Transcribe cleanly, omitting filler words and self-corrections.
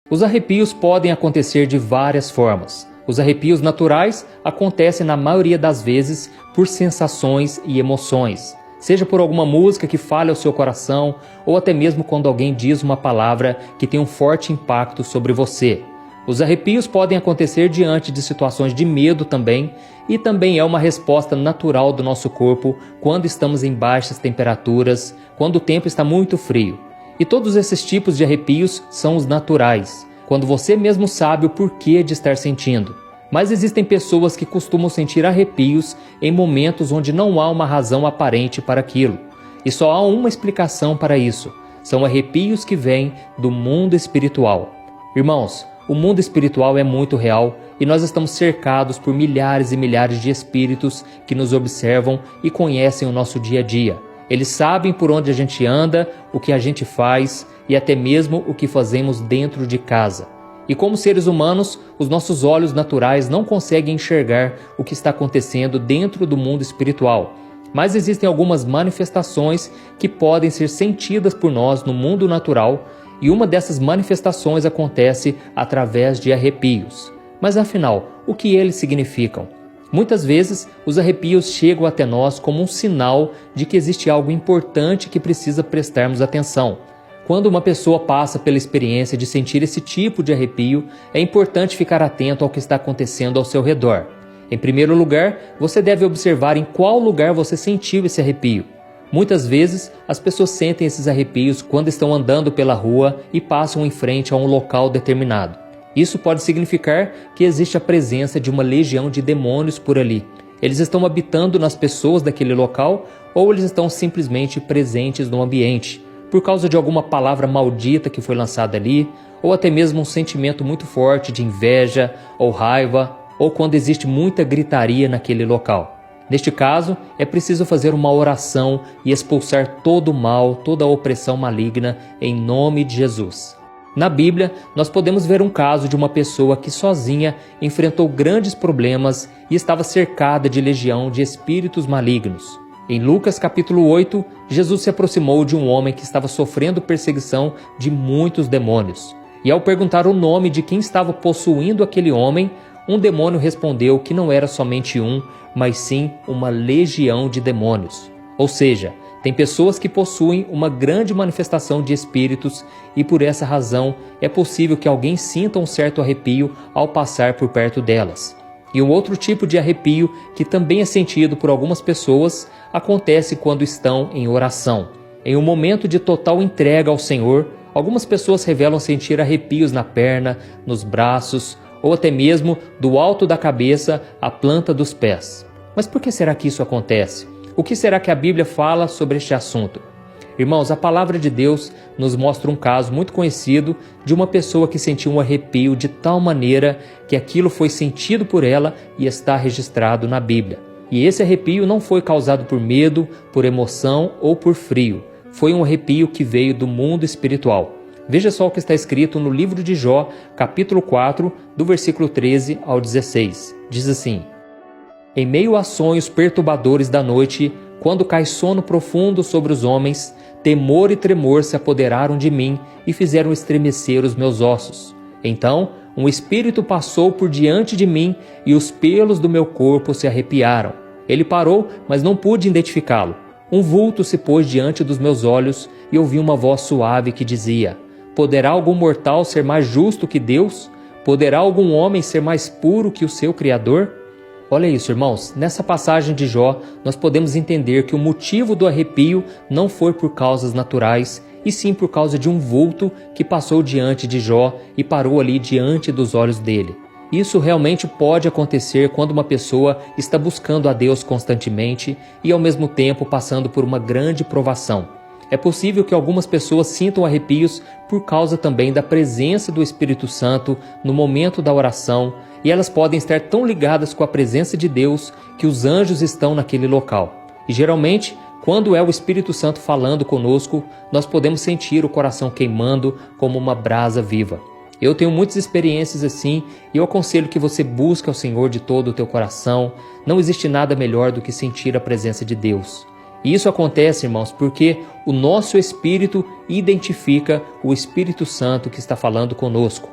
Os arrepios podem acontecer de várias formas. Os arrepios naturais acontecem na maioria das vezes por sensações e emoções, seja por alguma música que fale ao seu coração ou até mesmo quando alguém diz uma palavra que tem um forte impacto sobre você. Os arrepios podem acontecer diante de situações de medo também, e também é uma resposta natural do nosso corpo quando estamos em baixas temperaturas, quando o tempo está muito frio. E todos esses tipos de arrepios são os naturais, quando você mesmo sabe o porquê de estar sentindo. Mas existem pessoas que costumam sentir arrepios em momentos onde não há uma razão aparente para aquilo. E só há uma explicação para isso. São arrepios que vêm do mundo espiritual. Irmãos, o mundo espiritual é muito real e nós estamos cercados por milhares e milhares de espíritos que nos observam e conhecem o nosso dia a dia. Eles sabem por onde a gente anda, o que a gente faz e até mesmo o que fazemos dentro de casa. E como seres humanos, os nossos olhos naturais não conseguem enxergar o que está acontecendo dentro do mundo espiritual. Mas existem algumas manifestações que podem ser sentidas por nós no mundo natural, e uma dessas manifestações acontece através de arrepios. Mas afinal, o que eles significam? Muitas vezes, os arrepios chegam até nós como um sinal de que existe algo importante que precisa prestarmos atenção. Quando uma pessoa passa pela experiência de sentir esse tipo de arrepio, é importante ficar atento ao que está acontecendo ao seu redor. Em primeiro lugar, você deve observar em qual lugar você sentiu esse arrepio. Muitas vezes, as pessoas sentem esses arrepios quando estão andando pela rua e passam em frente a um local determinado. Isso pode significar que existe a presença de uma legião de demônios por ali. Eles estão habitando nas pessoas daquele local ou eles estão simplesmente presentes no ambiente, por causa de alguma palavra maldita que foi lançada ali, ou até mesmo um sentimento muito forte de inveja ou raiva, ou quando existe muita gritaria naquele local. Neste caso, é preciso fazer uma oração e expulsar todo o mal, toda a opressão maligna em nome de Jesus. Na Bíblia, nós podemos ver um caso de uma pessoa que sozinha enfrentou grandes problemas e estava cercada de legião de espíritos malignos. Em Lucas capítulo 8, Jesus se aproximou de um homem que estava sofrendo perseguição de muitos demônios. E ao perguntar o nome de quem estava possuindo aquele homem, um demônio respondeu que não era somente um, mas sim uma legião de demônios. Ou seja, tem pessoas que possuem uma grande manifestação de espíritos e por essa razão é possível que alguém sinta um certo arrepio ao passar por perto delas. E um outro tipo de arrepio que também é sentido por algumas pessoas acontece quando estão em oração. Em um momento de total entrega ao Senhor, algumas pessoas revelam sentir arrepios na perna, nos braços ou até mesmo do alto da cabeça à planta dos pés. Mas por que será que isso acontece? O que será que a Bíblia fala sobre este assunto? Irmãos, a palavra de Deus nos mostra um caso muito conhecido de uma pessoa que sentiu um arrepio de tal maneira que aquilo foi sentido por ela e está registrado na Bíblia. E esse arrepio não foi causado por medo, por emoção ou por frio. Foi um arrepio que veio do mundo espiritual. Veja só o que está escrito no livro de Jó, capítulo 4, do versículo 13 ao 16. Diz assim: Em meio a sonhos perturbadores da noite, quando cai sono profundo sobre os homens, temor e tremor se apoderaram de mim e fizeram estremecer os meus ossos. Então, um espírito passou por diante de mim e os pelos do meu corpo se arrepiaram. Ele parou, mas não pude identificá-lo. Um vulto se pôs diante dos meus olhos e ouvi uma voz suave que dizia: Poderá algum mortal ser mais justo que Deus? Poderá algum homem ser mais puro que o seu Criador? Olha isso, irmãos, nessa passagem de Jó, nós podemos entender que o motivo do arrepio não foi por causas naturais, e sim por causa de um vulto que passou diante de Jó e parou ali diante dos olhos dele. Isso realmente pode acontecer quando uma pessoa está buscando a Deus constantemente e ao mesmo tempo passando por uma grande provação. É possível que algumas pessoas sintam arrepios por causa também da presença do Espírito Santo no momento da oração, e elas podem estar tão ligadas com a presença de Deus que os anjos estão naquele local. E geralmente, quando é o Espírito Santo falando conosco, nós podemos sentir o coração queimando como uma brasa viva. Eu tenho muitas experiências assim e eu aconselho que você busque ao Senhor de todo o teu coração. Não existe nada melhor do que sentir a presença de Deus. E isso acontece, irmãos, porque o nosso espírito identifica o Espírito Santo que está falando conosco.